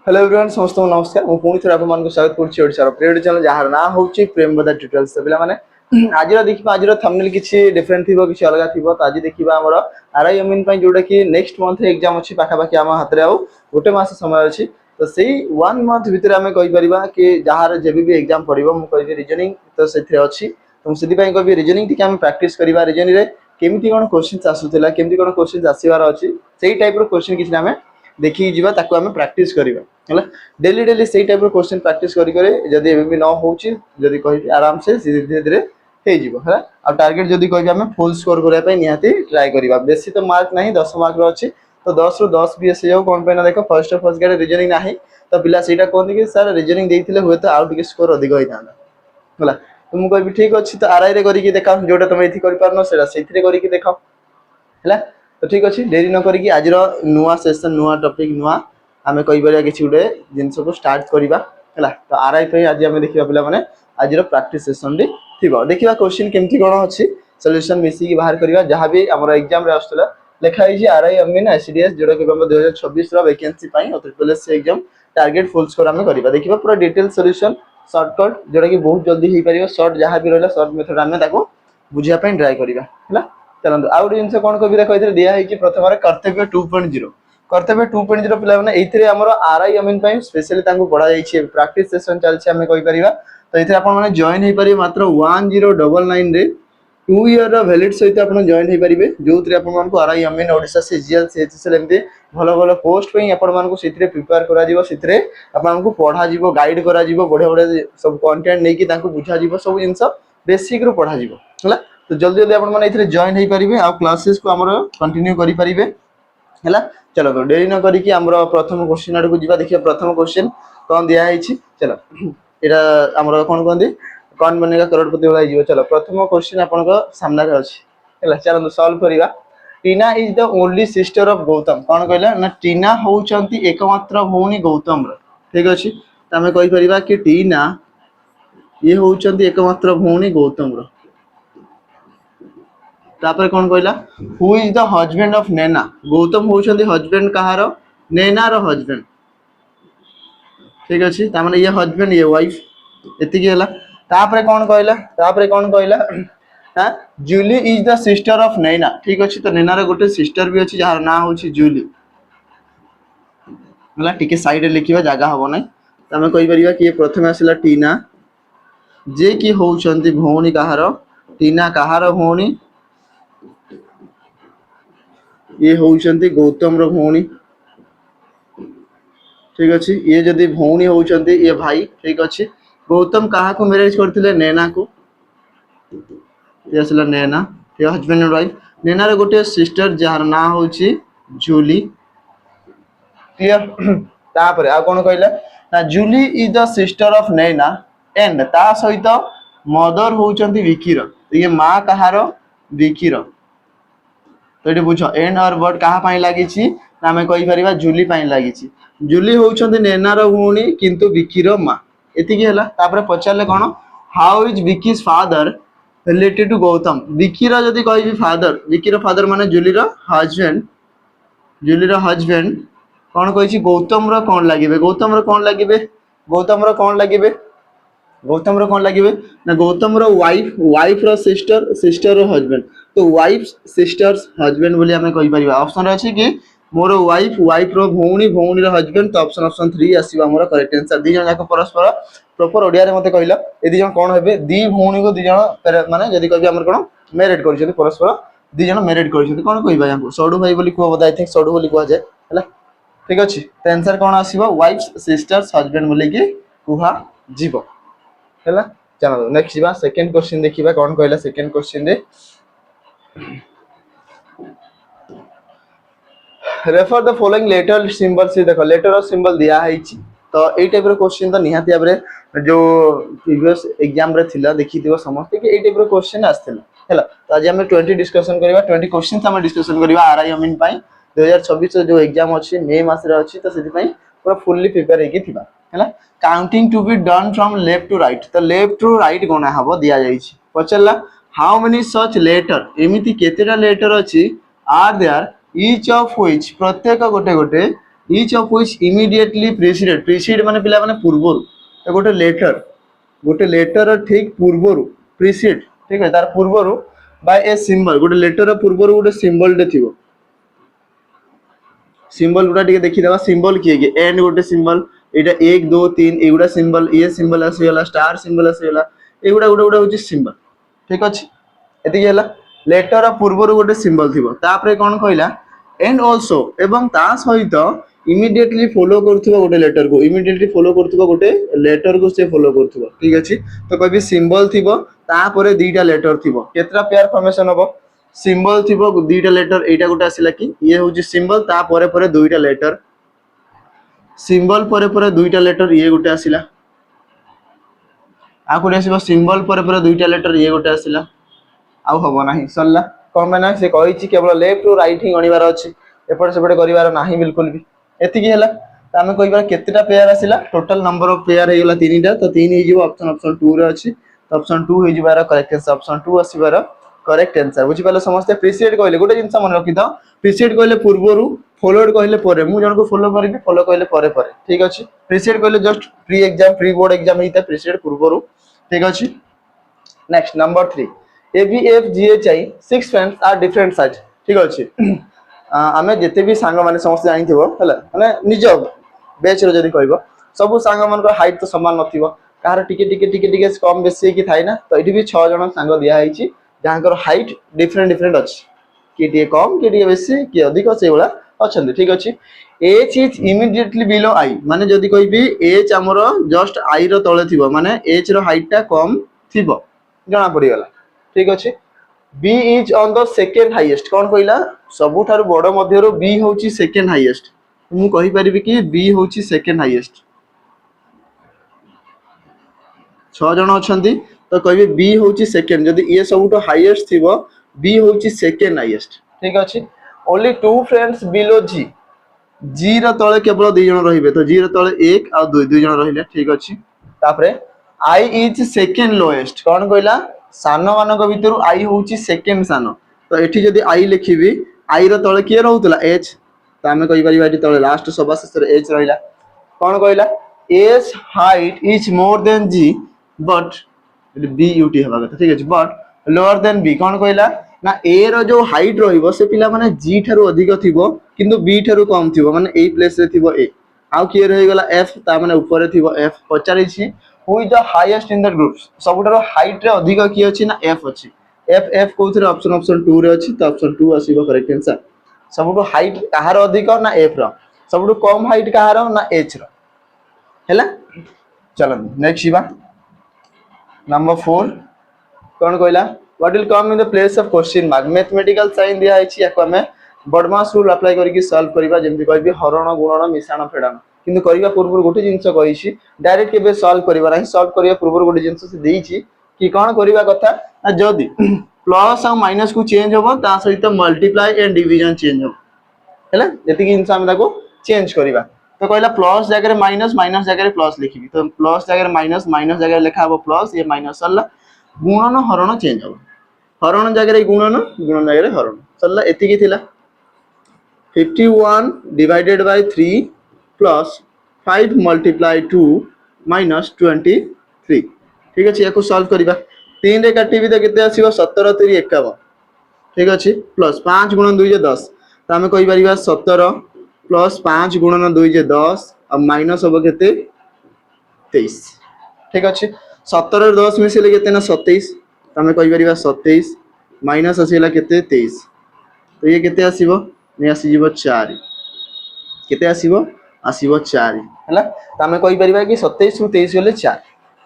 Hello everyone समस्त नमस्कार मु पुणी थे आपको स्वागत करुच्ची ओडिशार प्रिय चैनल जार ना हूँ प्रेम बदा ट्यूटोरियल्स पे मैंने आज देखिए आज थंबनेल किसी डिफरेंट थी किसी अलग थी तो आज देखा आम आरआई अमीन जोटा कि नेक्स्ट मंथ एग्जाम अच्छी पाखापाखि आम हाथ में गोटे मस समय अच्छी तो से 1 मंथ भितर आम कहीपर कि जार जब भी एग्जाम पड़ो मुझे रिजनिंग तो से अच्छी तो से कह रिजनिंग टी प्राक्ट करवा रिजनिंग केमती कौन क्वेश्चन आसूला केमती कौन क्वेश्चन आसबार अच्छी से टाइप क्वेश्चन किसी आम देखिए जीवा ताको आम प्राक्ट करवा डेली डेली से टाइप क्वेश्चन प्राक्ट जदि भी न हो कह आराम से धीरे धीरे है आ टार्गेट जदि कह आम फुल स्कोर करने निहाती ट्राए करवा बेसी तो मार्क ना 10 मार्क अच्छी तो 10 रु 10 भी आसी जाऊ कौन पे ना देख फर्स्ट फर्स्ट गाड़ी रिजनिंग ना तो पिला सीटा कहते कि सर रिजनिंग देते हुए तो आउ स्कोर अधिक होता है तो मुझे कह ठीक अच्छे तो आरआई करके देखा जोटा तुम ये करके देख है तो ठीक अच्छे डेरी न करी आज नुआ सेसन नुआ टॉपिक नुआ आम कहीपर किसी गोटे जिनस को स्टार्ट करवा है तो आरआई आज आम देखा पे मैंने आज प्रैक्टिस सेसन टी थी देखा क्वेश्चन केमती कौन अच्छी सॉल्यूशन मिसिकी बाहर करवा जहाँ भी आम एग्जाम आसूला लिखाई आरआई अमीन एसडीएस जोटा कि 2026 vacancy triple exam target full score आम करवा देखा पूरा डिटेल सॉल्यूशन शॉर्टकट जोटा कि बहुत जल्दी हो पार सर्ट जहाँ भी रहा सर्ट मेथड आम बुझापी ट्राए करवा है चलते आउ गोटे जिन कौन कह देखो दिखाई प्रथम कर्तव्य 2.0 कर्तव्य 2.0 पे आमर आरआई अमीन स्पेशली पढ़ा प्राक्टिस सेशन चलती आम कहीपर तो ये आप जॉइन हो पारे मात्र 1099 रे 2 ईयर वैलिड सहित आप जॉइन हो पारे जो आपको आरआई अमीन ओडिशा सीजीएल सीएचएसएल एमती भल भल पोस्ट से प्रिपेयर कर पढ़ा गाइड कर बढ़िया बढ़िया सब कंटेंट नहीं बुझा सब जिन बेसिक रू पढ़ा है तो जल्दी जल्दी आपने जॉइन हो पारे आ क्लासेस को आम कंटिन्यू करें है चलो तो डेरी न करी प्रथम क्वेश्चन आड़ को जी देखिए प्रथम क्वेश्चन कौन दिखाई चलो यहाँ आम कौन कहते कौन बनेगा करोड़पति भाई चलो प्रथम क्वेश्चन आप सामने अच्छी है चलो सल्व करवा Tina is the only sister of Gautam कौन कहला ना टीना होउचंती एकमात्र भौणी गौतम ठीक अच्छे तो आम कहीपर कि टीना ये होउचंती एकमात्र भौणी गौतम तापर कौन कहला who is the husband of Naina Gautam होउचंती हजबैंड कहार नैना रो हजबैंड ठीक अच्छे तामाने ये हजबैंड ये वाइफ एतिकी हला तापर कौन कहला हां Julie is the sister of Naina ठीक अच्छे तो नैना रो गोटे सिस्टर भी अच्छी जार ना होची जूली हला टिके साइड लिखिबा जागा हबो नै त हम कहि परिबा कि प्रथम आसिला टीना जे कि होउचंती भौणी कहार टीना कहार भौणी ये होउचंती गौतम रो भौणी ठीक अच्छे ये जदि भौणी होउचंती ये भाई ठीक अच्छे गौतम कहा को मैरिज करथिले नैना को ये आसला नैना ये हस्बैंड एंड वाइफ नैना रो गोटे सिस्टर जार ना होची जूली क्लियर तापर आ कोन कहला ना Julie is the sister of Naina and ता सहित मदर होउचंती विकीर तो ये मां कहार विकीर तो ये बुझ एंड और वर्ड कहा पाई लागी ना आम कहीपर जूली पाई लागी जूली होउचंती नैनार भौणी किंतु विकीर माँ एतिकी हला तापर पचारे कौन how is Vicky's father related to Gautam विकीर जदि कहि फादर विकीर फादर माने जूलीर हजबैंड कौन कही गौतम कौन लगे गौतम कौन लगे ना गौतम वाइफ रो सिस्टर रो हजबैंड तो वाइफ सिस्टर्स हजबैंड बोली आमे कहि परिबा ऑप्शन अछि कि मोर वाइफ रो भौणी रो हजबैंड तो ऑप्शन 3 आसीबा मोर करेक्ट आंसर दी जन जाक परस्पर प्रॉपर ओडिया रे मते कहिला ए दी जन कोन हेबे दी भौणी को दी जन माने जदी कहबी हमर कोन मैरिड करछथि परस्पर दी जन मैरिड करछथि कोन कहिबा यांको सडू भाई बोली को बता आई थिंक सडू बोली को जाय हला ठीक अछि तो आंसर कोन आसीबा वाइफ सिस्टर्स हजबैंड बोली कि कुहा जीवो है चलो नेक्स्ट जा सेकेंड क्वेश्चन देखा कौन कहला second question refer the following letter symbol से देखो लेटर और सिंबल दिया है तो ये टाइप क्वेश्चन तो निहाती भाव में जो प्रीवियस एग्जाम रे थिला देखि दियो समस्त कि ए टाइप क्वेश्चन आस्थिला है तो आज हम 20 डिस्कशन करबा 20 क्वेश्चन हम डिस्कशन करबा आरआई अमीन पाई 2026 जो एग्जाम अछि मई मास रे अछि तो सेति पाई पूरा फुल्ली प्रिपेयर हेकि थिबा है counting to be done from left to right तो लेफ्ट टू राइट गणा हबो दिया जाइछि पचला हाउ मेनी सच लेटर एमिति केतेटा लेटर अछि are there each of which प्रत्येक गोटे गोटे each of which immediately precede माने पिला माने पूर्वरु तो गोटे लेटर ठीक पूर्वरु precede ठीक है तार पूर्वरु by a symbol गोटे लेटर पूर्वरु गोटे सिंबल टे थिबो सिंबल गुडा टिके देखि देबा सिंबल किए कि एंड गोटे सिंबल एटा 1 2 3 एगुडा सिंबल ये सिंबल आसीगला स्टार सिंबल आसीगला एगुडा गोटे होची सिंबल ठीक अछि एति गेला लेटर पूर्वरु गोटे सिंबल थिबो तापरे कोन कहला एंड आल्सो एवं ता सहित इमीडिएटली फॉलो करथुबा गोटे लेटर को इमीडिएटली फॉलो करथुबा गोटे लेटर को से फॉलो करथुबा ठीक अछि तो कहबी सिंबल थिबो तापरे दुईटा लेटर थिबो केतरा पेयर फॉर्मेशन हबो सिंबल थिबो दुईटा लेटर एटा गोटे आसिला कि ये होची सिंबल ता परे परे दुईटा लेटर सिंबल परे परे दुईटा लेटर ये गोटे आसिला आ कोटे आसीबो सिंबल परे परे दुईटा लेटर ये गोटे आसिला आउ हबो नाही सरला कोन माने से कहिछि केवल लेफ्ट टू राइट ही गणिबार अछि एपट सेपट करिवार नाही बिल्कुल भी एतिकी हैला त हमें कहिबा केतेटा पेयर आसिला टोटल नंबर ऑफ पेयर हे गेला तीनटा तो तीन हे जिवो ऑप्शन 2 रे अछि तो ऑप्शन 2 हे जिबार करेक्ट आंसर ऑप्शन 2 आसीबार करेक्ट आंसर बुझि पाले समस्त प्रीसीड कहले गोटे जिंस मन रखि द प्रीसीड कहले पूर्वरु फॉलोड कहले परे मु जन को फॉलो करिबी फॉलो कहले परे परे ठीक अछि प्रीसीड कहले just pre exam pre board exam हिता प्रीसीड पूर्वरु ठीक अछि next number 3 ABFGHI 6 friends are different size ठीक अछि आमे जते भी सांग माने समस्त जानि थिबो हला माने निज बैच रो जदी कहबो सब सांग मन को हाइट तो समान नथिबो कार टिके कम बेसी की थाइ ना तो एठी भी 6 जण सांग दिया आइछि जांकर हाइट डिफरेंट अछि कि टिके कम कि टिके बेसी कि अधिक से होला अछन ठीक अछि h is immediately below i माने जदी कहबी h हमरो जस्ट i रो तळे थिबो माने h रो हाइट ता कम थिबो जणा पड़ी गला ठीक अछि b is on the second highest कोन कहला सबु थारु बड़ मध्यरो b होची सेकंड हाईएस्ट मु कहि परिबी कि b होची सेकंड हाईएस्ट 6 जण अछंती तो कहबी b होची सेकंड जदी ए सबुटो हाईएस्ट थिबो b होची सेकंड हाईएस्ट ठीक अछि only two friends below g g रो तळे केवल 2 जण रहिबे तो g रो तळे 1 आ 2 जण रहिले ठीक अछि तापरे i इज सेकंड लोएस्ट कोन कहला सानो मानक भितरु i होची सेकंड सानो तो एठी जदी i लिखिबी i रो तळे के रहउतला h त हमें कहि परिबा एठी तळे लास्ट सबा शेष रे h रहिला कोन कहला h height is more than g but b ut हबा कथा ठीक अछि बट लोअर देन b कोन कहला ना a रो जो हाइट रहिबो से पिला माने g थारु अधिक थिबो किंतु b थारु कम थिबो माने ए प्लेस रे थिबो a आउ के रहि गेला f ता माने ऊपर रे थिबो f पचारि छी who is the highest in the groups सबुठारो हाइट रे अधिक की अछि ना f अछि f कोथरे ऑप्शन 2 रे अछि तो ऑप्शन 2 आसीबो करेक्ट आंसर सबुठो हाइट कहार अधिक ना f रो सबुठो कम हाइट कहार ना h रो हैला चलो नेक्स्ट बा नंबर 4 कोन कहला what will come in the place of question mark mathematical sign दिया अछि याको हमें बडमास रूल अप्लाई करिकि सॉल्व करिबा जेमति कहबी हरण गुणन मिश्रण फेडन किंतु करिबा पूर्व गोटे जिंस कहिछि डायरेक्ट केबे सॉल्व करिबा नाही सॉल्व करिया पूर्व गोटे जिंस से देइछि कि कोन करिबा कथा ना जदी प्लस और माइनस को चेंज होबो ता सहित मल्टीप्लाई एंड डिवीजन चेंज हो हैला जति जिंस हम ताको चेंज करिबा तो कहला प्लस जगह रे माइनस माइनस जगह रे प्लस लिखिबी तो प्लस जगह रे माइनस माइनस जगह रे लिखा हबो प्लस ये माइनस सरला गुणन हरण चेंज हो हरण जगह रे गुणन गुणन जगह रे हरण सरला एति की थिला 51 divided by 3 plus 5 multiply 2 minus 23 ठीक अछि याको सॉल्व करिबा 3 रे काटिबी त केते आसीबो 17 3 51 ठीक अछि प्लस 5 गुणन 2 जे 10 त हमें कहि परिबा 17 प्लस 5 गुणन 2 जे 10 अब माइनस होबो केते 23 ठीक अछि 17 रे 10 मिसेले केते ना 27 त हमें कहि परिबा 27 माइनस आसीला केते 23 तो ये केते आसीबो ने आसी जीवो 4 केते आसीबो आसीबो 4 हैला त हमें कहि परिबा कि 27 रु 23 गेले 4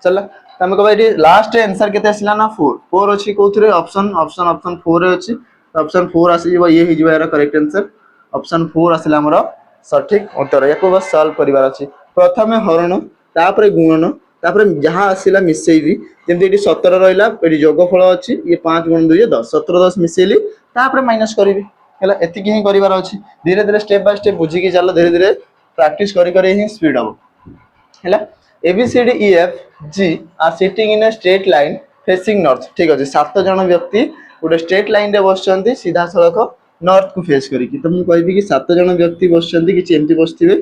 चला त हमें कहबा एटी लास्ट आंसर केते आसिला ना 4 अछि कोथरे ऑप्शन 4 रे अछि ऑप्शन 4 आसी जीवो ये हि जीवो यार करेक्ट आंसर ऑप्शन 4 आसिला हमरो सठिक उत्तर याको बस सॉल्व करिवार अछि प्रथमे हरण तापरे गुणन तापरे जहां आसिला मिसेइबी जेमति एटी 17 रहइला एटी जोगफल अछि ये 5 गुणन 2 10 17 10 मिसेइली तापरे माइनस करिवि हैला एति की करिवार अछि धीरे धीरे स्टेप बाय स्टेप बुझी के चलो धीरे धीरे प्रैक्टिस करी करी ही स्पीड हो हैला ABCDEFG are sitting in a straight line facing north ठीक अछि सात जण व्यक्ति गोटे स्ट्रेट लाइन रे बसचंती सीधा सड़क नॉर्थ को फेस करिकी तो मु कहबी कि 7 जन व्यक्ति बसचंती कि एमती बसथिबे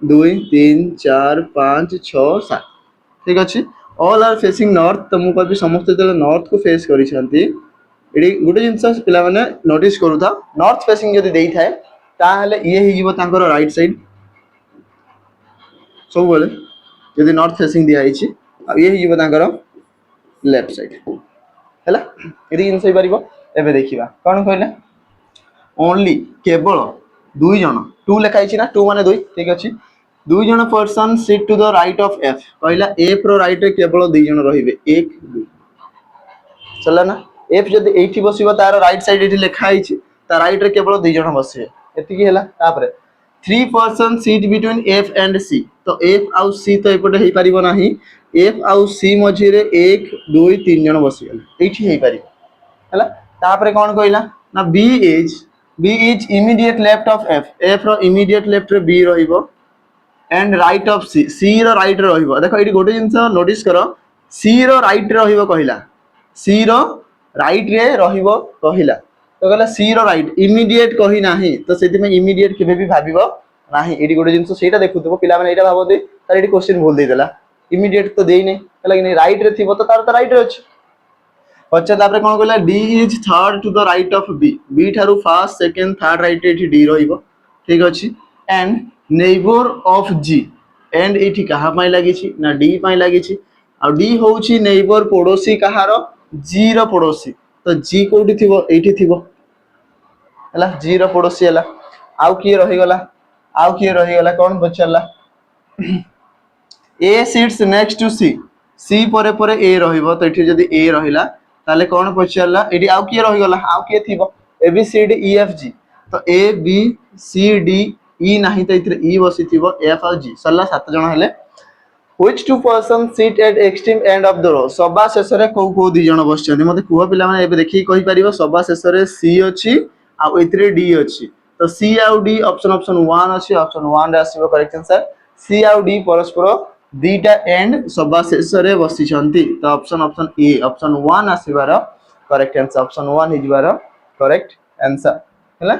2 3 4 5 6 7 ठीक अछि ऑल आर फेसिंग नॉर्थ तो मु कहबी समस्त जन नॉर्थ को फेस करिसंती एडी गुटे जिंस पिला माने नोटिस करू था नॉर्थ फेसिंग जदी देई थाए ताहले ये ही जीवो तांकर राइट साइड सब बोले जदी नॉर्थ फेसिंग दिया आइछि आ ये ही जीवो तांकर लेफ्ट साइड हैला एडी जिंस होई परिबो एबे देखिबा कोन कहले ओनली केवल 2 जन 2 लेखा आइछि ना 2 माने 2 ठीक अछि 2 जन person sit to the right of F कहला एफ रो राइट रे केवल 2 जन रहिबे 1 2 चला ना एफ जदी एठी बसिबो तार राइट साइड एठी लेखा आइछि ता राइट रे केवल 2 जन बसिबे एति की हैला तापरे 3 person seat between F and C तो एफ आउ सी तो एपटे हेई परिबो नाही एफ आउ सी मझी रे 1 2 3 जन बसिगले एठी हेई परिबो हैला तापरे कोन कहला ना B is immediate left of F F रो इमीडिएट लेफ्ट रे बी रहिबो and right of C C रो राइट रे रहिबो देखो एठी गोटे जिंस नोटिस करो सी रो राइट रे रहिबो कहिला सी रो राइट रे रहिबो कहिला तो कहला सी रो राइट इमीडिएट कहि नाही तो सेति में इमीडिएट केबे भी भाबिबो नाही एठी गोटे जिंस सेटा देखुथबो पिला माने एटा भाबोते तार एठी क्वेश्चन भूल देई देला इमीडिएट तो देई नै हला कि नै राइट रे थिबो तो तार तो राइट रे अछि अच्छा तापर कोन कहला D is third to the right of B B थारु फर्स्ट सेकंड थर्ड राइट एठी डी रहिबो ठीक अछि and neighbour of G and एठी कहा पई लागि छि ना डी पई लागि छि आ डी होउछि नेबर पड़ोसी कहारो जी रो पड़ोसी तो जी कोठी थिबो एठी थिबो हला जी रो पड़ोसी हला आउ किए रहि गला कोन बचला ए सिट्स नेक्स्ट टू सी सी परे परे ए रहिबो तो एठी जदी ए रहिला ताले कोन पचला एडी आउ किए रहि गला आउ किए थिबो A B C D E F G तो ए बी सी डी ई नाही तो इथरे ई बसी थिबो एफ और जी सल्ला 7 जण हेले which two person sit at extreme end of the row सबा शेषरे को 2 जण बसचंदी मते कुह पिला माने एबे देखि कहि परिबो सबा शेषरे सी अछि आ इथरे डी अछि तो सी आउ डी ऑप्शन 1 अछि ऑप्शन 1 रे आसीबो करेक्ट आंसर सी आउ डी परस्पर दीटा एंड सबा शेषरे बसी छंती तो ऑप्शन ए ऑप्शन 1 आसीबार करेक्ट आंसर ऑप्शन 1 हिजबार करेक्ट आंसर हैला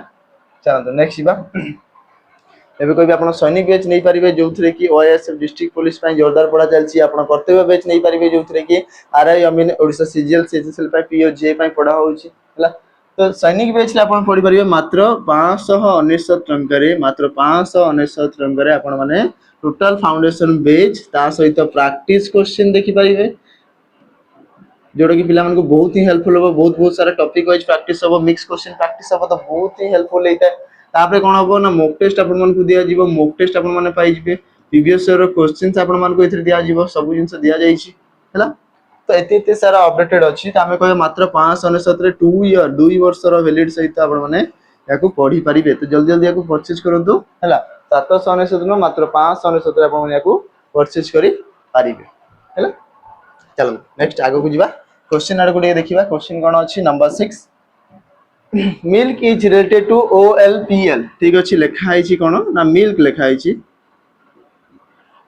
चलो नेक्स्ट बा एबे कोइ भी आपण सैनिक बैच नै परिबे जोथरे कि ओएसएफ डिस्ट्रिक्ट पुलिस पय जोरदार पढ़ा चलछि आपण कर्तव्य बैच नै परिबे जोथरे कि आरआई अमीन ओडिसा सीजीएल सीजीएल पय पीओ जे पय पढ़ा होछि हैला तो सैनिक बैच ले आपण पढ़ि परिबे मात्र 599 टଙ୍କା रे मात्र 599 टଙ୍କା रे आपण माने टोटल फाउंडेशन बैच ता सहित प्रैक्टिस क्वेश्चन देखि परिबे जोडो कि पिला मन को बहुत ही हेल्पफुल हो बहुत सारा टॉपिक वाइज प्रैक्टिस हो मिक्स क्वेश्चन प्रैक्टिस हो तो बहुत ही हेल्पफुल हेता तापरे कोन हो ना मॉक टेस्ट आपण मन को दिया जीवो मॉक टेस्ट आपण माने पाइ जिवे प्रीवियस ईयर रो क्वेश्चंस आपण मन को इथरे दिया जीवो सब जिंस दिया जाई छी हैला तो एते सारा अपडेटेड अछि त हमें कहे मात्र 599 रे 2 वर्ष रो वैलिड सहित आपण माने याकू पढी परिबे तो जल्दी जल्दी याकू परचेज करंतु हैला 799 न मात्र 599 रे आपण याकू परचेज करि परिबे हैला चलो नेक्स्ट आगो को जीवा क्वेश्चन आर को देखिबा क्वेश्चन कोन अछि number 6 milk is related to OLPL ठीक अछि लेखा आइछि कोन ना मिल्क लेखा आइछि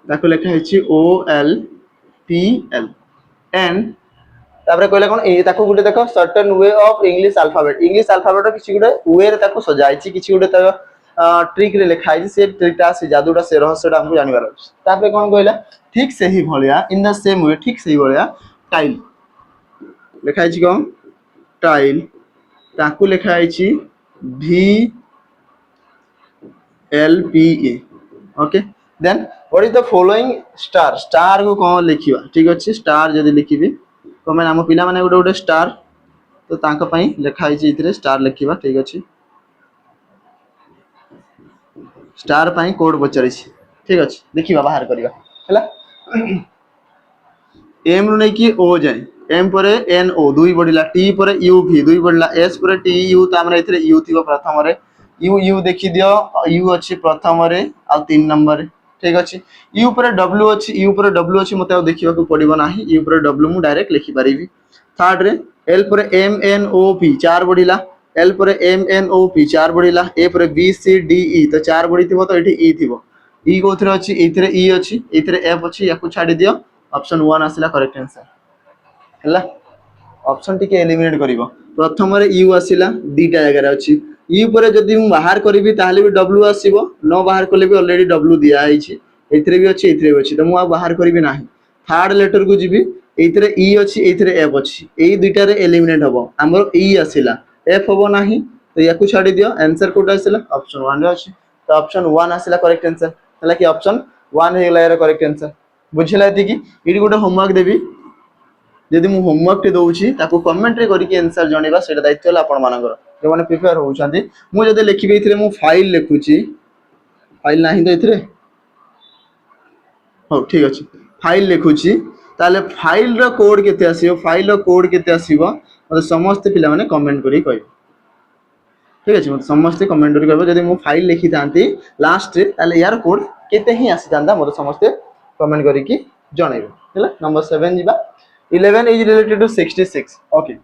ताको लेखा आइछि ओएलपीएल एंड तापरे कहले कोन ए ताको गुटे देखो certain way of English alphabet किछि गुटे वे रे ताको सजाइछि किछि गुटे त ट्रिक रे लेखा आइछि से ट्रिकटा से जादूटा से रहस्यटा हमको जानिबार अछि तापरे कोन कहला ठीक से ही भलिया इन द सेम वे ठीक से ही भलिया टाइल लेखा आइछि कोन टाइल ताकू लेखा आइछि V L P A okay then what is the following star को कोन लिखिबा ठीक अछि स्टार जदी लिखिबी तो मैं नाम पिला माने गुटे स्टार तो तांका पई लेखा आइछि इथरे स्टार लिखिबा ठीक अछि स्टार पई कोड बचरै छी ठीक अछि देखिबा बाहर करिबा हैला एम रु नै कि ओ जाय एम परे एन ओ दुई बढ़िला टी परे यू भी दुई बढ़िला एस परे टी यू त हमरे इथरे यू थिबो प्रथम रे यू देखि दियो यू अछि प्रथम रे आ 3 नंबर रे ठीक अछि यू परे डब्ल्यू अछि मते देखिबा को पड़िबो नाही यू परे डब्ल्यू मु डायरेक्ट लिखि परिबी थर्ड रे एल परे एम एन ओ पी 4 बढ़िला एल परे एम एन ओ पी 4 बढ़िला ए परे बी सी डी ई तो 4 बढ़ी थिबो तो एठी ई थिबो ई कोथरे अछि इथरे ई अछि इथरे एफ अछि याकू छाडी दियो ऑप्शन 1 आसिला करेक्ट आंसर हैला ऑप्शन टिके एलिमिनेट करिवो प्रथम रे यू आसिला दीटा जगह रे अछि इ ऊपर जदि मु बाहर करी ताहले भी डब्ल्यू आसीबो न बाहर कले भी ऑलरेडी डब्ल्यू दिया आइछि एथिरे भी अछि एथिरे भी अछि तो मु आ बाहर करी नाही थर्ड लेटर को जीवी एथिरे ई अछि एथिरे एफ अछि एई दुइटा रे एलिमिनेट हबो हमर ई आसिला एफ हबो नाही तो याकू छाडी दियो आंसर कोटा आसिला ऑप्शन 1 रे अछि तो ऑप्शन 1 आसिला करेक्ट आंसर हला कि ऑप्शन 1 हे गला रे करेक्ट आंसर बुझिला एति कि इडी गोटे होमवर्क देबी जदि मु होमवर्क टे दउछि ताको कमेंट रे करी के आंसर जणेबा सेटा दायित्व होला आपण मानकर जे माने प्रिपेयर होउछांती मु जदि लिखिबे इथिरे मु फाइल लिखुछि फाइल नाही तो इथिरे हो ठीक अछि फाइल लिखुछि ताले फाइल रो कोड केते आसीबो फाइल रो कोड केते आसीबो मते समस्त पिला माने कमेंट करी कहै ठीक अछि मते समस्त कमेंट करी कहबो जदि मु फाइल लिखि तांती लास्ट रे ताले यार कोड केते ही आसी तांदा मते समस्त कमेंट करी कि जणेबो हैला नंबर 7 जिबा 11 is related to 66 ओके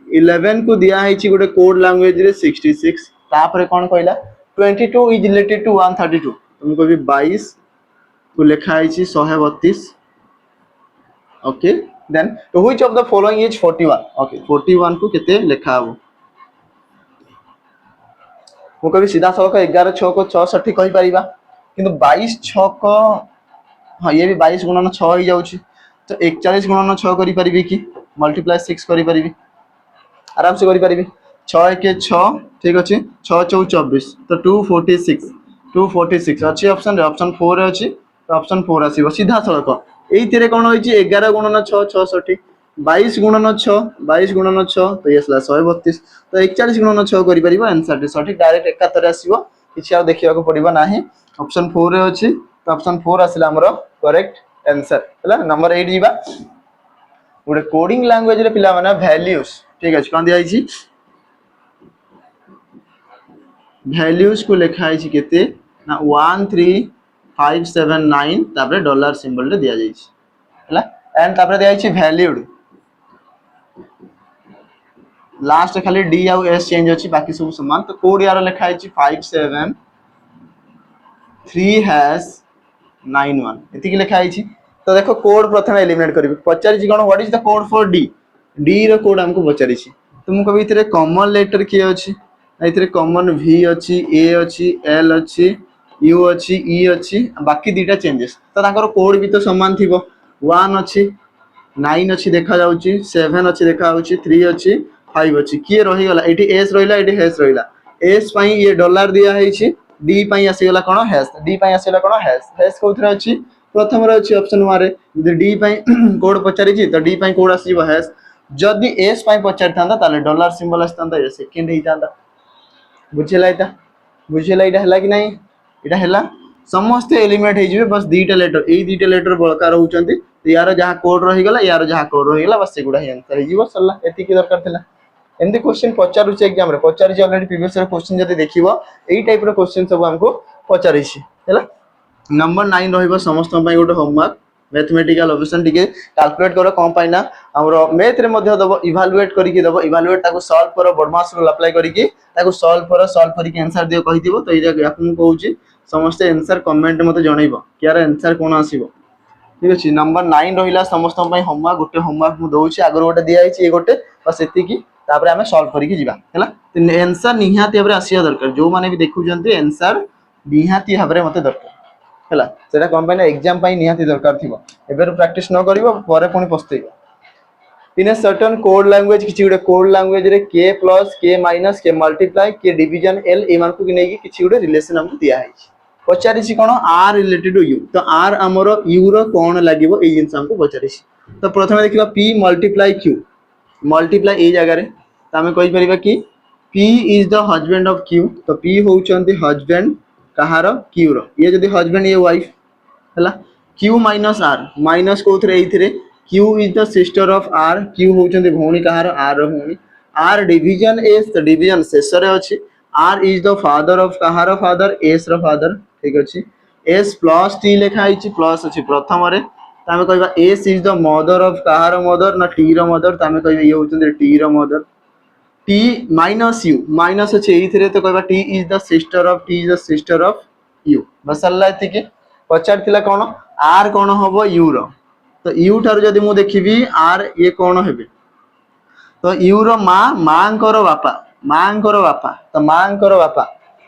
11 को दिया है छि गोटे कोड लैंग्वेज रे 66 तापरे कोन कहला 22 is related to 132 तुमको भी 22 को लिखा है छि 132 ओके देन तो which of the following is 41 okay 41 को केते लिखा हो मु कभी सीधा सलख 11 6 को 66 कहि परिबा किंतु 22 6 को हां ये भी 22 गुणन 6 ही जाउछि तो 41 गुणन 6 करि परिबी कि मल्टीप्लाई 6 करि परिबी आराम से करि परिबी 6 के 6 ठीक अछि 6 4 24 तो 246 अछि ऑप्शन रे ऑप्शन 4 रे अछि तो ऑप्शन 4 आसीबो सीधा सलख एई तिरे कोन होई छि 11 गुणन 6 66 22 गुणन 6 22 गुणन 6 तो ये 132 तो 41 गुणन 6 करि परिबो आंसर सठिक डायरेक्ट एकातरे आसीबो किछि आ देखिबा को पड़िबो नाही ऑप्शन 4 रे अछि तो ऑप्शन 4 आसिला हमरो करेक्ट आंसर हला नंबर 8 जीवा गोटे कोडिंग लैंग्वेज रे पिला माने वैल्यूज ठीक अछि कोन दिया छि वैल्यूज को लिखा है केते ना 13579 तापर डॉलर सिंबल रे दिया जाई छि हला एंड तापर दिया छि वैल्यूड लास्ट खाली डी आ एस चेंज अछि बाकी सब समान तो कोड यार लिखा है छि 573#91 एति कि लिखा है छि तो देखो कोड प्रथम एलिमिनेट करबी पचारि छि कोन what is the code for D D रो कोड हमको पचारि छि तुमको भी इतरे कॉमन लेटर की अछि इतरे कॉमन वी अछि ए अछि एल अछि यू अछि ई अछि बाकी दीटा चेंजेस तो ताकर कोड भी तो समान थिबो 1 अछि 9 अछि देखा जाउछि 7 अछि देखा जाउछि 3 अछि 5 अछि की रहि गला एटी एस रहिला एटी हेस रहिला एस पई ये डॉलर दिया है छि डी पई आसी गला कोन हेस डी पई आसी गला कोन हेस हेस कोथरा अछि प्रथम रे अछि ऑप्शन 1 रे यदि डी पई कोड पचारि छि तो डी पई कोड आसीबो हेस जदि एस पई पचारि थांदा ताले डॉलर सिंबल आस्तांदा ये सेकंड ही थांदा बुझिला इटा हला कि नहीं इटा हला समस्त एलिमेंट हे जिवे बस दीटा लेटर बळका रहउचंती तो यार जहा कोड रहि गला यार जहा कोड रहि गला बस सेगुडा ही आंसर हे जिवो सल्ला एति की दरकार थिला एंदी क्वेश्चन पचारुछ एग्जाम रे पचारि ऑलरेडी प्रीवियस रे क्वेश्चन जदि देखिबो एई टाइप रो क्वेश्चन सब हमको पचारि छि हला नंबर 9 रहिबो समस्त पई गोटे होमवर्क मैथमेटिकल ऑप्शन टिके कैलकुलेट करो कम पाइना हमरो मैथ रे मध्ये दबो इवैल्यूएट करी के दबो इवैल्यूएट ताको सॉल्व करो बडमास रूल अप्लाई करी के ताको सॉल्व करी के आंसर दियो कहि दिबो तो इजा आपन कहूची समस्त आंसर कमेंट मते जणैबो क्यार आंसर कोन आसीबो ठीक अछि नंबर 9 रहिला समस्त पई होमवर्क गोटे होमवर्क मु दउची आगर गोटे दिया आइछि ए गोटे बस एति की तापर हमें सॉल्व करी के जिबा हैला तो आंसर निहाती हमरे आसीया दरकार जो माने भी देखु जंती आंसर निहाती हमरे मते दरकार हैला सेटा कोन पई ना एग्जाम पई निहाती दरकार थिबो एबेर प्रैक्टिस न करिवो परे पुनी पछतेइबो इन ए सर्टेन कोड लैंग्वेज किछि गुडे कोड लैंग्वेज रे k plus k minus k multiply k division l ए मान को कि नै कि किछि गुडे रिलेशन हमको दिया है पचारि छि कोन r रिलेटेड टू u तो r हमरो u रो कोन लागिवो ए जिंस हमको पचारि छि तो प्रथमे देखिबा p मल्टीप्लाई q मल्टीप्लाई ए जगह रे त हमें कहि परिबा कि p is the husband of q तो p होउचंती हस्बैंड कहारो q रो ये जदी हस्बैंड ये वाइफ हला q माइनस r माइनस कोथरे एथिरे q is the sister of r q होउचंती भौणी कहारो r रो भौणी r डिवीजन s तो डिवीजन शेषरे अछि r is the father of कहारो फादर s रो फादर ठीक अछि s प्लस t लिखा आइछि प्लस अछि प्रथम रे त हमें कहबा s is the mother of कहारो मदर ना t रो मदर त हमें कहबा ये होउचंती t रो mother t minus u minus अछि एथिरे तो कहबा t is the sister of u बस अल्लाह एति के पचार थिला कोन r कोन होबो u रो तो u ठार जदि मु देखिबी r ये कोन हेबे तो u रो मां मां करो बापा ମାଙ୍କର ବାପା ତ ମାଙ୍କର ବାପା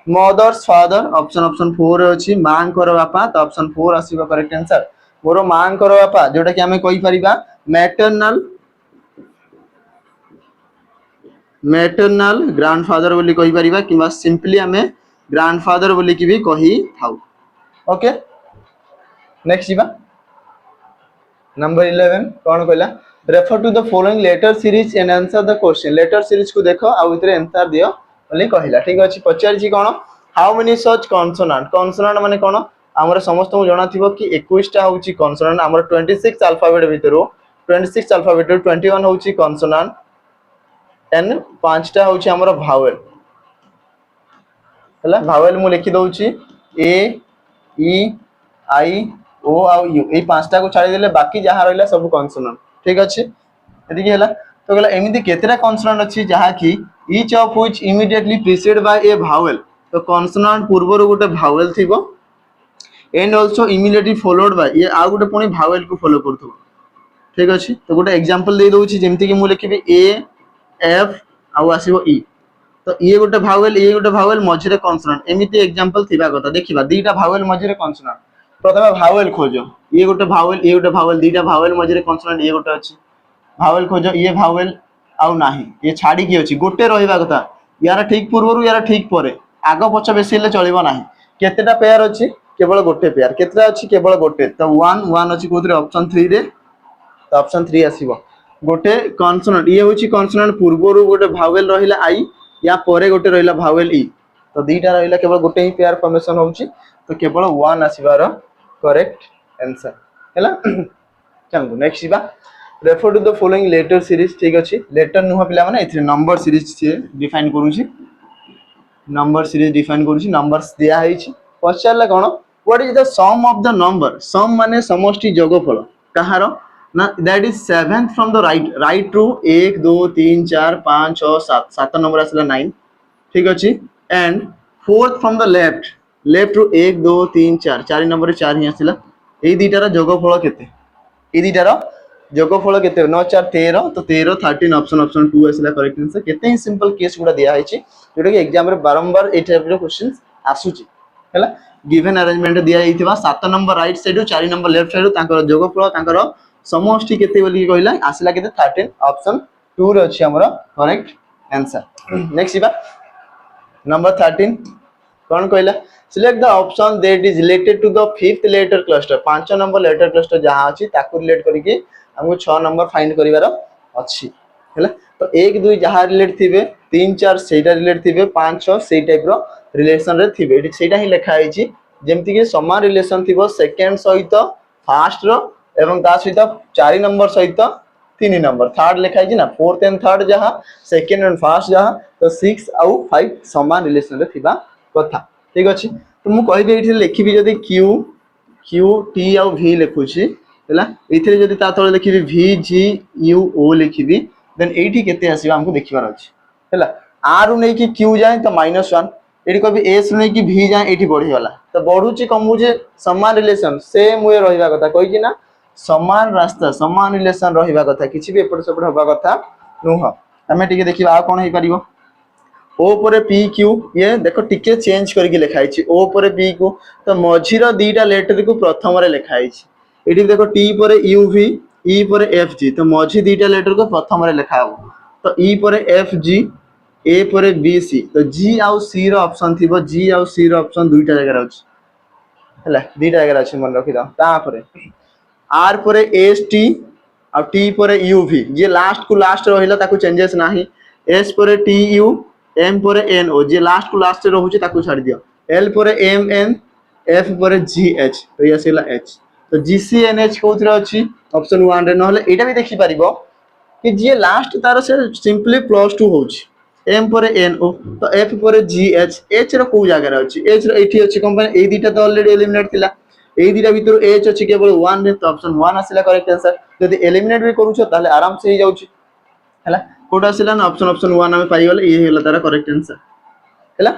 ମଦର୍ସ ଫାଦର ଅପସନ 4 ରେ ଅଛି ମାଙ୍କର ବାପା ତ ଅପସନ 4 ଆସିବ କରେକ୍ଟ आंसर ମୋର ମାଙ୍କର ବାପା ଯୋଉଟା କି ଆମେ କହି परिबा मैटरनल ग्रांडफादर बोली कहि परिबा किबा सिंपली हमें ग्रांडफादर बोली कि भी कहि थाउ ओके नेक्स्ट जीवा नंबर 11 कौन कहला refer to the following letter series and answer the question letter series को देखो आ इतरे आंसर दियो बोली कहला ठीक अछि पचार छी कोन how many such consonant consonant माने कोन हमर समस्त को जणा थिबो कि 21 टा होची कॉन्सोनेंट हमर 26 अल्फाबेट भितरो 26 अल्फाबेट 21 होची कॉन्सोनेंट एंड 5 टा होची हमर भावेल हला भावेल मु लिखि दउची ए ई आई ओ आ यू ए पांचटा को छाड़ी देले बाकी जहा रहला सब कॉन्सोनेंट ठीक अछि यदि कि हला तो गला एमिति केतेरा कॉन्सोनेंट अछि जहा कि each of which immediately preceded by a vowel तो कॉन्सोनेंट पूर्व रो गोटे भावेल थिबो and also immediately followed by ये आ गोटे पुनी भावेल को फॉलो करथबो ठीक अछि तो गोटे एग्जांपल दे दउची जेमति कि मु लिखिबी ए एफ आ आसीबो ई तो ये गोटे भावेल मझिरे कॉन्सोनेंट एमिति एग्जांपल थिबा कथा देखिबा दीटा भावेल मझिरे कॉन्सोनेंट प्रथम भावेल खोजो ये गोटे भावेल दीटा भावेल मझिरे कॉन्सोनेंट ये गोटे अछि भावेल खोजो ये भावेल आउ नाही ये छाडी की अछि गोटे रहिबा कथा यार ठीक पूर्वरु यार ठीक परे आगो पछ बेसी ले चलिबो नाही केतेटा पेयर अछि केवल गोटे पेयर केतेटा अछि केवल गोटे तो 1 अछि कोथरे ऑप्शन 3 रे तो ऑप्शन 3 आसीबो गोटे कॉन्सोनेंट ये होची कॉन्सोनेंट पूर्वरु गोटे भावेल रहिला आई या परे गोटे रहिला भावेल ई तो दीटा रहिला केवल गोटे ही पेयर फॉर्मेशन होची तो केवल 1 आसीबार करेक्ट आंसर हैला चलो नेक्स्ट जीवा refer to the following letter series ठीक अछि लेटर नुह पिला माने एथि नंबर सीरीज से डिफाइन करूची नंबर सीरीज डिफाइन करूची नंबर्स दिया हैछि पछारला कोन what is the sum of the number sum माने समष्टि जोगफल कहार ना that is 7th from the right to 1 2 3 4 5 6 7 7 नंबर आसला 9 ठीक अछि and 4th from the left to 1 2 3 4 4 number 4 ही आसला ए दीटार जोगफल केते ए दीटार जोगफल केते 9 4 13 तो 13 13 ऑप्शन 2 आसला करेक्ट आंसर केते ही सिंपल केस गुडा दिया हैछि जोटा कि एग्जाम रे बारंबार ए टाइप रो क्वेश्चंस आसुची हैला गिवन अरेंजमेंट दिया हैथिबा 7 number right side 4 number left side तांकर जोगफल तांकर समष्टि केते बोली कहला आसला केते 13 ऑप्शन 2 रे अछि हमर करेक्ट आंसर नेक्स्ट इबा नंबर 13 कोन कहला select the option that is related to the fifth letter cluster 5 number letter cluster जहां अछि ताकु रिलेट करिके हमको 6 नंबर फाइंड करिवार अछि हैला तो 1 2 जहां रिलेट थिबे 3 4 सेटा रिलेट थिबे 5 6 सेई टाइप रो रिलेशन रे थिबे एटी सेटा ही लिखा हैछि जेमति कि समान रिलेशन थिबो सेकंड सहित फर्स्ट रो एवं ता सहित 4 नंबर सहित 3 नंबर थर्ड लिखा हैछि ना फोर्थ एंड थर्ड जहां सेकंड एंड फर्स्ट जहां तो 6 आउ 5 समान रिलेशन रे थिबा कथा ठीक अछि तो मु कहि दे एठी लिखिबी जदी क्यू टी आउ वी लिखुछि हैला एथिरे जदी ता तळे लिखिबी वी जी यू ओ लिखिबी देन एठी केते आसीबा हमको देखिबार अछि हैला आर उ नै कि क्यू जाय तो -1 एठी कहबी एस उ नै कि वी जाय एठी बढ़ी होला तो बढ़ुची कमुजे समान रिलेशन सेम वे रहिबा कथा कहि कि ना समान रास्ता समान रिलेशन रहिबा कथा किछि भी एपट सेपट होबा कथा नुह हमें टिके देखिबा आ कोन हे परिबो ओ परे पी क्यू ये देखो टिके चेंज करके लिखा है ओ परे पी क्यू तो मझीर दीटा लेटर को प्रथम रे लिखा है एठी देखो टी परे यू वी ई परे एफ जी तो मझी दीटा लेटर को प्रथम रे लिखा हो तो ई परे एफ जी ए परे बी सी तो जी आउ सी रो ऑप्शन थिबो जी आउ सी रो ऑप्शन दुईटा जगह रहउछ हला दीटा जगह अछि मन रखि दा ता परे आर परे एस टी आ टी परे यू वी जे लास्ट को लास्ट रहिला ताको चेंजेस नाही एस परे टी यू एम परे एन ओ जे लास्ट को लास्ट रहउछि ताको छाड़ दियो एल परे एम एन एफ परे जी एच तो ये सिला एच तो जी सी एन एच कोथरे अछि ऑप्शन 1 रे नहले एटा भी देखि परिबो कि जे लास्ट तार से सिंपली +2 होछि एम परे एन ओ तो एफ परे जी एच एच रो को जगह रे अछि एच रो एठी अछि कंपनी ए दीटा तो ऑलरेडी एलिमिनेट थिला ए दीटा भीतर एच अछि केवल 1 रे तो ऑप्शन 1 आसिला करेक्ट आंसर यदि एलिमिनेट भी करूछो ताले आराम से ही जाउछि हैला कोटा आसिला ना ऑप्शन 1 हमें पाई गले ये होला तारा करेक्ट आंसर हैला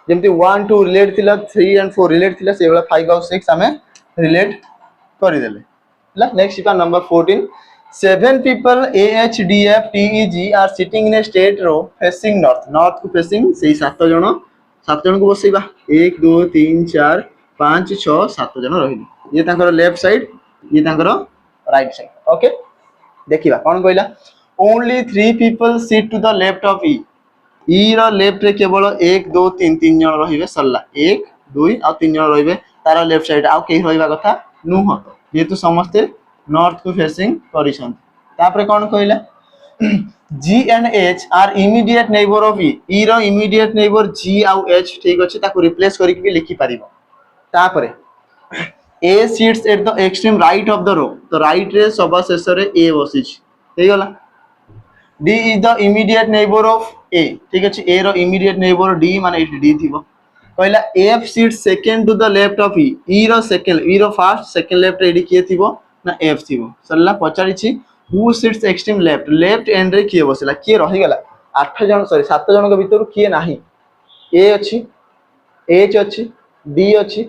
जेमति 1 2 रिलेट थिला 3 एंड 4 रिलेट थिला सेवला 5 और 6 हमें रिलेट करि देले हैला next Ipa number 14 Seven people A H D F T E G are sitting in a straight row facing north. North को facing ସେଇ ସାତ ଜଣକୁ ବସେଇବା 1 2 3 4 5 6 7 ଜଣ ରହିଲେ ଇଏ ତାଙ୍କର ଲେଫ୍ଟ ସାଇଡ ଇଏ ତାଙ୍କର ରାଇଟ ସାଇଡ ଓକେ ଦେଖିବା କଣ କହିଲା only 3 people sit to the left of E E ର ଲେଫ୍ଟ ରେ କେବଳ 1 2 3 3 ଜଣ ରହିବେ ସରିଲା 1 2 ଆଉ 3 ଜଣ ରହିବେ ତାର ଲେଫ୍ଟ ସାଇଡ ଆଉ କେହି ରହିବା କଥା ନୁହଁ ଯେହେତୁ ସମସ୍ତେ नॉर्थ को फेसिंग करिसंत तापरे कोन कहला G and H are immediate neighbor of E E row immediate neighbor G आउ H ठीक अछि ताको रिप्लेस करिक भी लिखि परिबो तापरे A sits at the extreme right of the row तो राइट रे सबा शेष रे A बसिछ हे गला D is the immediate neighbor of A ठीक अछि A row immediate neighbor D माने D थिबो कहला F sits second to the left of E E row second E row first second left रे किए थिबो ना F थिबो सरला पचारिछि who sits extreme left end रे किए बसिला किए रहि गला 8 जन सॉरी 7 जन के भीतर किए नाही A अछि H अछि D अछि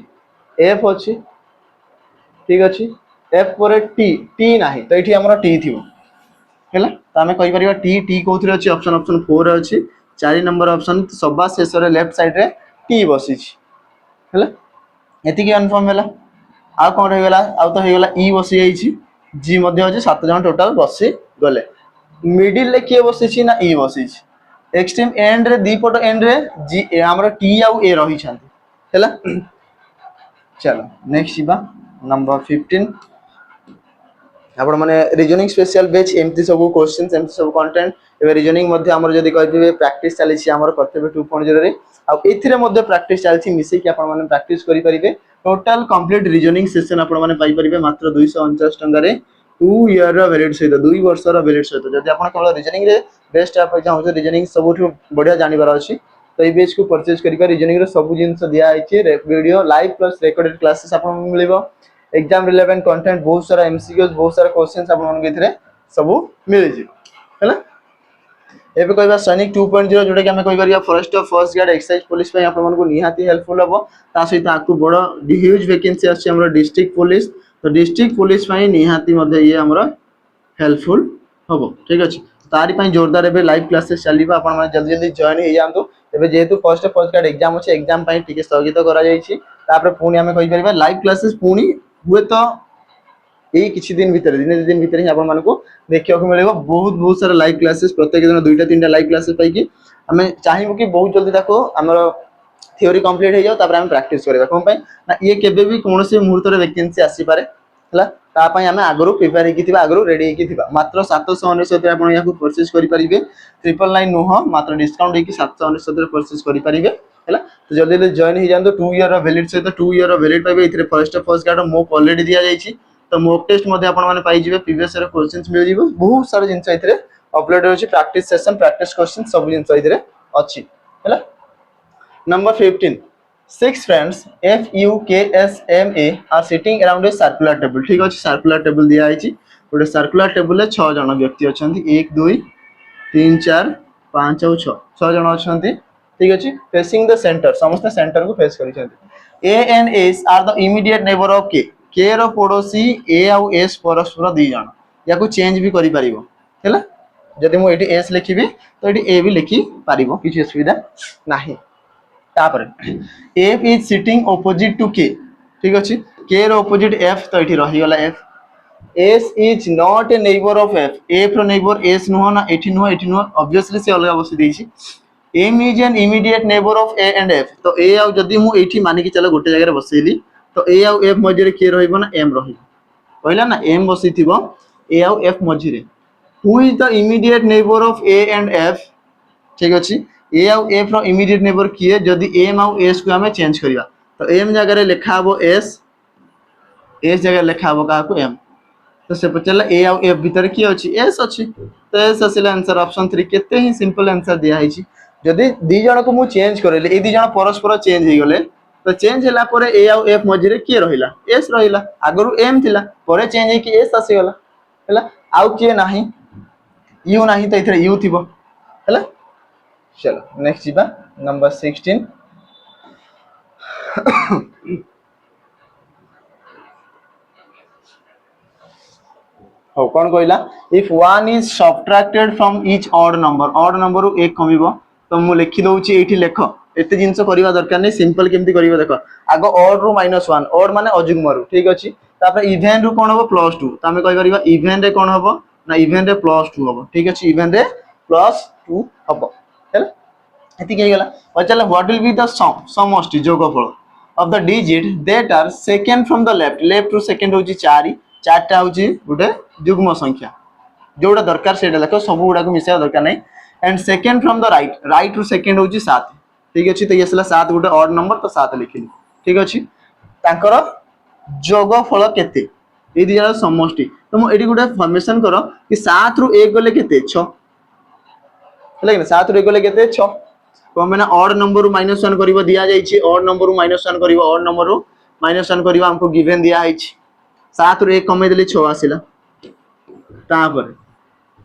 F अछि ठीक अछि F पर T नाही तो एठी हमरा T थिबो हैला तो हमें कहि परिबा T कोथरे अछि ऑप्शन 4 रे अछि 4 नंबर ऑप्शन सबा शेष रे लेफ्ट साइड रे T बसिछि हैला एति की कन्फर्म हैला आ कोन रहि गला आ तो हे गला E बसि जाइछि G मध्ये अछि 7 जन टोटल बसि गले मिडिल ले के बसिछि ना E बसिछि एक्सट्रीम एंड रे दी पट एंड रे G हमर T आउ A रहि छथि हैला चलो नेक्स्ट जीवा नंबर 15 आपण माने रीजनिंग स्पेशल बैच एमती सब क्वेश्चंस एमती सब कंटेंट एबे रीजनिंग मध्ये हमर जदी कहथिबे प्रैक्टिस चली छी हमर कर्तव्य 2.0 रे आ एथिरे मध्ये प्रैक्टिस चली छी मिसे कि आपण माने प्रैक्टिस करि परिबे टोटल कंप्लीट रीजनिंग सेशन आपण माने पाई परिबे मात्र 249 टंका रे 2 ईयर रा वैलिड सहित 2 वर्ष रा वैलिड सहित जदी आपण केवल रीजनिंग रे बेस्ट आप चाहू रीजनिंग सबठु बढ़िया जानि बार अछि तो ई बेच को परचेज करिका रीजनिंग रे सब जिंस दिया आइछि video live plus recorded classes आपण मिलिबो एग्जाम रिलेवेंट कंटेंट बहुत सारा एमसीक्यूज बहुत सारा क्वेश्चंस आपण मन गेथरे सब मिल जी हैला एबे कहबा सैनिक 2.0 जोटा कि हमें कहि परिया फर्स्ट गार्ड एक्सरसाइज पुलिस पे आपण मन को निहाती हेल्पफुल हबो ता सहित आकु बड़ ह्यूज वैकेंसी अछि हमर डिस्ट्रिक्ट पुलिस तो डिस्ट्रिक्ट पुलिस पई निहाती मध्ये ये हमर हेल्पफुल हबो ठीक अछि तारी पई जोरदार एबे लाइव क्लासेस चलीबा आपण मन जल्दी जल्दी जॉइन हे जानतो एबे जेहेतु फर्स्ट गार्ड एग्जाम अछि एग्जाम पई ठीक स्थगित करा जाईछि तापर पुनी हमें कहि परिबा लाइव क्लासेस पुनी हुए तो यही किसी दिन भीतर दिन भीतर ही आपण मानको देखियो को मिलेबो बहुत सारा लाइव क्लासेस प्रत्येक दिन दुईटा तीनटा लाइव क्लासेस पाई कि हमें चाहिबो कि बहुत जल्दी ताको हमर थ्योरी कंप्लीट हे जाओ तापर हम प्रैक्टिस करबा कोन पई ना ये केबे भी कोनोसी मुहूर्त रे वैकेंसी आसी पारे हला ता पई हमें आगरो प्रिपेयर हे कि थिबा आगरो रेडी हे कि थिबा मात्र 799 आपण याको परचेज करि परिबे 999 नुह मात्र डिस्काउंट हे कि 799 रे परचेज करि परिबे हला तो जल्दी जल्दी जॉइन हे जानतो 2 ईयर रा वैलिड से तो 2 ईयर रा वैलिड पाइबे इथरे फर्स्ट गार्ड मॉक ऑलरेडी दिया जाईछि तो मॉक टेस्ट मध्ये आपण माने पाई जिवे प्रीवियस ईयर क्वेश्चंस मिल जिवो बहुत सारा जिंस इथरे अपलोड होछि प्रैक्टिस सेशन प्रैक्टिस क्वेश्चन सब जिंस इथरे अछि हैला number 15 Six friends F U K S M A are sitting around a circular table ठीक अछि सर्कुलर टेबल दिया आइछि गोटे सर्कुलर टेबल ले 6 जण व्यक्ति अछंती 1 2 3 4 5 और 6 6 जण अछंती ठीक अछि फेसिंग द सेंटर समस्त सेंटर को face करिसंती A and S are the immediate neighbor of K K रो पड़ोसी A आउ S परस्पर दी जण याको चेंज भी करि परिबो हैला जदि मु एठी S लिखिबी तो एठी A भी लिखि परिबो किछि असुविधा नाही तापर F is sitting opposite to K ठीक अछि K रो opposite F तो एठी रहि गला F S is not a neighbor of F F row neighbor S नुह ना एठी नुह obviously से अलग बसि देछि M is an immediate neighbor of A and F तो A आउ जदि मु एठी मानि कि चलो गोटे जगह रे बसैली तो A आउ F मझी रे के रहिबो ना M रहिबो कहला ना M बसि थिबो A आउ F मझी रे who is the immediate neighbor of A and F ठीक अछि A आउ F रो इमीडिएट नेबर किए जदि M आउ S को हमें चेंज करिया तो M जगह रे लिखा हबो S S जगह लिखा हबो का को M तो से पचला A आउ F भीतर की अछि S अछि तो S असिल आंसर ऑप्शन 3 केते ही सिंपल आंसर दिया हिची जदि दी जण को मु चेंज करले ए दी जण परस्पर चेंज हे गले तो चेंज होला परे A आउ F मझिरे की रहिला S रहिला आगरु M थिला परे चेंज हे कि S आसी गला हैला आउ की नाही U नाही तो इथरे U थिबो हैला चलो नेक्स्ट जीवा नंबर 16 हो कौन कहला if one is subtracted from each odd number रु एक कमिबो तो मु लिखि दउची एठी लेख एते जिंस करबा दरकार नै सिंपल केमती करबा देखो आगो ऑड रु -1 ऑड माने अजुग्म रु ठीक अछि तापर इवन रु कोन हो +2 तो हमें कहि परिबा इवन रे कोन हो ना इवन रे +2 हो ठीक अछि इवन रे +2 हो हैला एति के गेला पचला व्हाट विल बी द समष्टि जोगफल of the digit that are second from the left to second होची 4 चारटा होची गुटे युग्म संख्या जोड़ा दरकार सेटा लेख सब गुडा को मिसा दरकार नै and second from the right to second होची 7 ठीक अछि तो येसला 7 गुटे ऑड नंबर तो 7 लिखिली ठीक अछि तांकर जोगफल केते ए दिया समष्टि तो मो एडी गुटे फॉर्मेशन करो कि 7 रु 1 गले केते 6 हैला कि 7 रु 1 गले केते 6 तो मैंने ऑड नंबर रु -1 करिवो दिया जाईची ऑड नंबर रु -1 करिवो ऑड नंबर रु -1 करिवो हमको गिवन दिया आईची 7 रु 1 कमे देली 6 आसिला तापर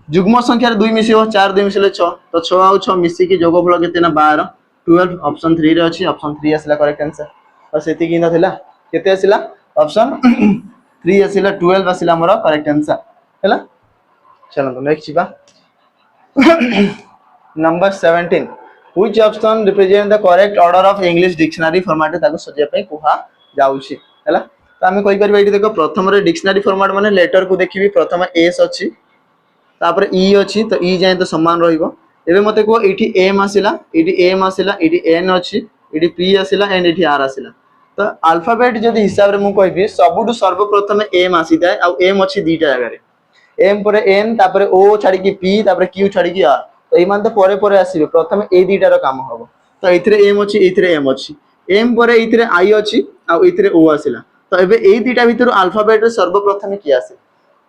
युग्म संख्या 2 मिसियो 4 2 मिसिले 6 तो 6 आ 6 मिसी की जोगफल केते ना 12 12 ऑप्शन 3 रे अछि ऑप्शन 3 आसिला करेक्ट आंसर और सेति किना थिला केते आसिला ऑप्शन 3 आसिला 12 आसिला हमर करेक्ट आंसर हैला चलो तो नेक्स्ट जीवा number 17 which option represent the correct order of english dictionary format ताको सजिया पे कुहा जाउची हैला तो हमें कहि परबा एठी देखो प्रथम रे डिक्शनरी फॉर्मेट माने लेटर को देखिबी प्रथम एस अछि तापर ई अछि तो ई जाय तो समान रहइबो एबे मते को एठी एम आसिला एठी एन अछि एठी पी आसिला एंड एठी आर आसिला तो अल्फाबेट जदी हिसाब रे मु कहबी सबुटु सर्वप्रथम एम आसीताय आ एम अछि दीटा जगह रे एम पर एन तापर ओ छाडी की पी तापर क्यू छाडी की आर तो एमान तो परे परे आसीबे प्रथम ए दीटा रो काम हबो तो एथिरे एम अछि एथिरे एम अछि एम पर एथिरे आई अछि आ एथिरे ओ आसिला तो एबे ए दीटा भीतर अल्फाबेट रे सर्वप्रथम की आसे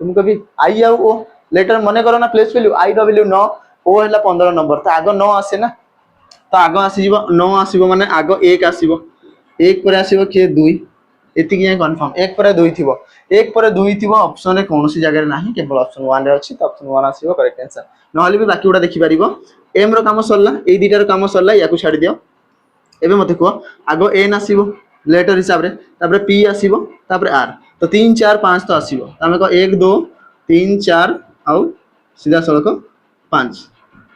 तुम कभी आई आ ओ लेटर मने करो ना प्लेस वैल्यू आई डब्ल्यू 9 ओ हैला 15 नंबर तो आगो 9 आसे ना तो आगो आसीबो 9 आसीबो माने आगो 1 आसीबो 1 पर आसीबो के 2 एति कि कंफर्म 1 पर 2 थिबो 1 पर 2 थिबो ऑप्शन रे कोनोसी जगह रे नाही केवल ऑप्शन 1 रे अछि तो ऑप्शन 1 आसीबो करेक्ट आंसर नहले भी बाकी उडा देखि परिबो एम रो काम सरला ए दीटा रो काम सरला याकू छाडी दियो एबे मते को आगो एन आसीबो लेटर हिसाब रे तापर पी आसीबो तापर आर तो 3 4 5 तो आसीबो तमे को 1 2 3 4 आउ सीधा सड़क 5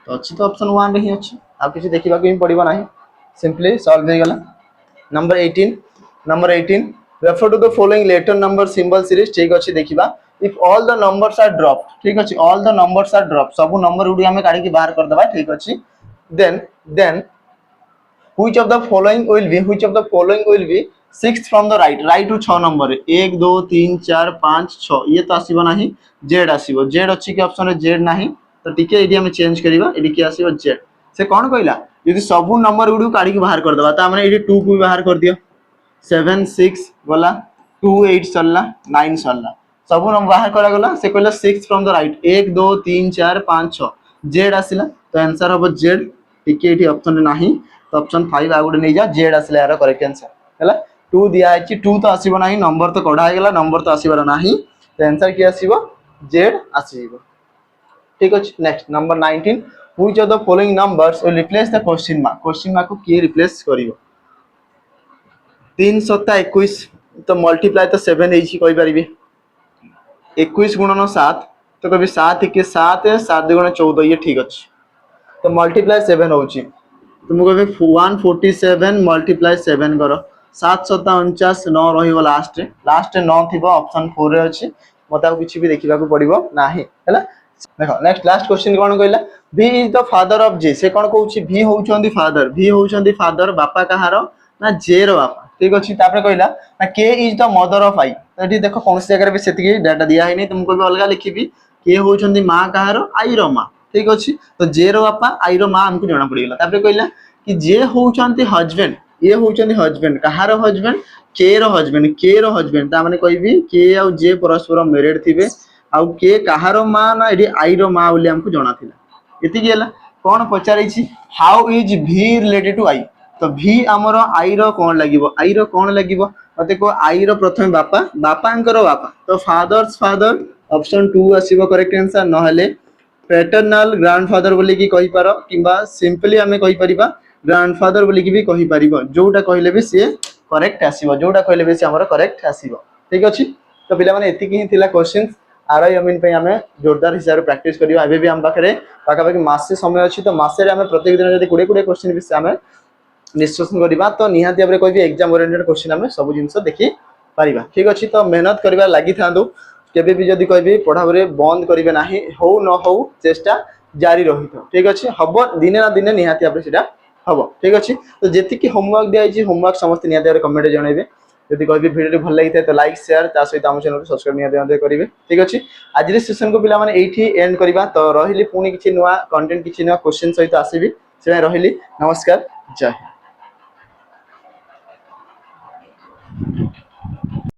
तो अछि तो ऑप्शन 1 रे ही अछि आ किछि देखिबा को पड़िबो नाही सिंपली सॉल्व हो गेला number 18 refer to the following letter number symbol series ठीक अछि देखिबा if all the numbers are dropped ठीक अछि all the numbers are dropped सब नंबर उडी हमें काढी के बाहर कर दबा ठीक अछि then which of the following will be sixth from the right to 6 number 1 2 3 4 5 6 ये तो आसीबो नाही z आसीबो z अछि के ऑप्शन रे z नाही तो टिके एडी हम चेंज करिबा एडी के आसीबो z से कोन कहला यदि सब नंबर उडी काढी के बाहर कर दबा त हमने एडी 2 को बाहर कर दियो 7 6 वाला 2 8 सरला 9 सरला सब नंबर बाहर करा गला से कहला 6 फ्रॉम द राइट 1 2 3 4 5 6 z आसिला तो आंसर होबो z टिके एठी ऑप्शन नाही तो ऑप्शन 5 आगुडे नै जा z आसिला यार करेक्ट आंसर हैला 2 दिया अछि 2 तो आसीबो नाही नंबर तो कढा गेला नंबर तो आसीबार नाही तो आंसर की आसीबो z आसीबो ठीक अछि next number 19 which of the following numbers will replace the question mark को के रिप्लेस करिवो 3 7 21 तो मल्टीप्लाई तो 7 एजी कहि परिबे 21 गुणन 7 तो कभी 7 के 7 7 गुणन 14 ये ठीक अछि तो मल्टीप्लाई 7 होउची तुम कभी 147 मल्टीप्लाई 7 करो 7 7 49 9 रहिबो लास्ट 9 थिबो ऑप्शन 4 रे अछि मता किछि भी देखिबा को पड़िबो नाही हैला देखो नेक्स्ट लास्ट क्वेश्चन कोन कहला v is the father of j से कोन कहउची v होउचंदी फादर बापा कहारो ना j रो बापा ठीक अछि तापर कहला ना k is the mother of i एठी देखो कोन से जगह रे भी सेति डाटा दिया है नै तुमको भी अलगा लिखिबी k होउचंदी मां कहारो i रो मां ठीक अछि तो j रो बापा i रो मां हमको जणा पड़ी गेला तापर कहला कि j होउचंदी हस्बैंड ये होउचंदी हस्बैंड कहारो हस्बैंड k रो हस्बैंड ता माने कहबी k आ j परस्पर मैरिड थिबे आउ के कहारो मां ना एडी आई रो मां बोली हमको जणा थिला एति गेला कोन पचारै छी how is v related to I तो v हमरो आई रो कोन लागिवो मते को आई रो प्रथम बापांकर बापा तो फादर्स फादर ऑप्शन 2 आसीबो करेक्ट आंसर न हले पैटर्नल ग्रैंडफादर बोली की कहि पारो किबा सिंपली हमें कहि परिबा ग्रैंडफादर बोली की भी कहि परिबो जोटा कहले भी से करेक्ट आसीबो ठीक अछि तो पिला माने एति की थिला क्वेश्चंस आरआई अमीन पे आमे जोरदार हिसाब से प्रैक्टिस करियो एबे भी हम पाखरे पाखापाखि मासे समय अच्छी तो मासे आम प्रत्येक दिन जब 20 क्वेश्चन विषय आम डिस्कसन करवा तो निहाती भाव कोई एग्जाम ओरिएंटेड क्वेश्चन आम सब जिन देखी पारिबा ठीक अच्छी तो मेहनत करवा लगी था केबे भी जदि कहबी पढ़ाबे बंद करेंगे ना हो न हो चेष्टा जारी रही था ठीक अच्छे हम दिने ना दिने निहाती भाव से हम ठीक अच्छे तो जी होमवर्क दिखाई होमवर्क समस्त निहाती भाव कमेंट जनइबे जदि कहबी वीडियो भल लगी था तो लाइक शेयर ता सहित आम चैनल को सब्सक्राइब निहाती करेंगे ठीक अच्छे आज सेशन को पिला माने एठी एंड करबा तो रहिली पुणी किछि नुवा कंटेंट किछि नुवा क्वेश्चन सहित आसीबी से रहिली नमस्कार जय हिंद।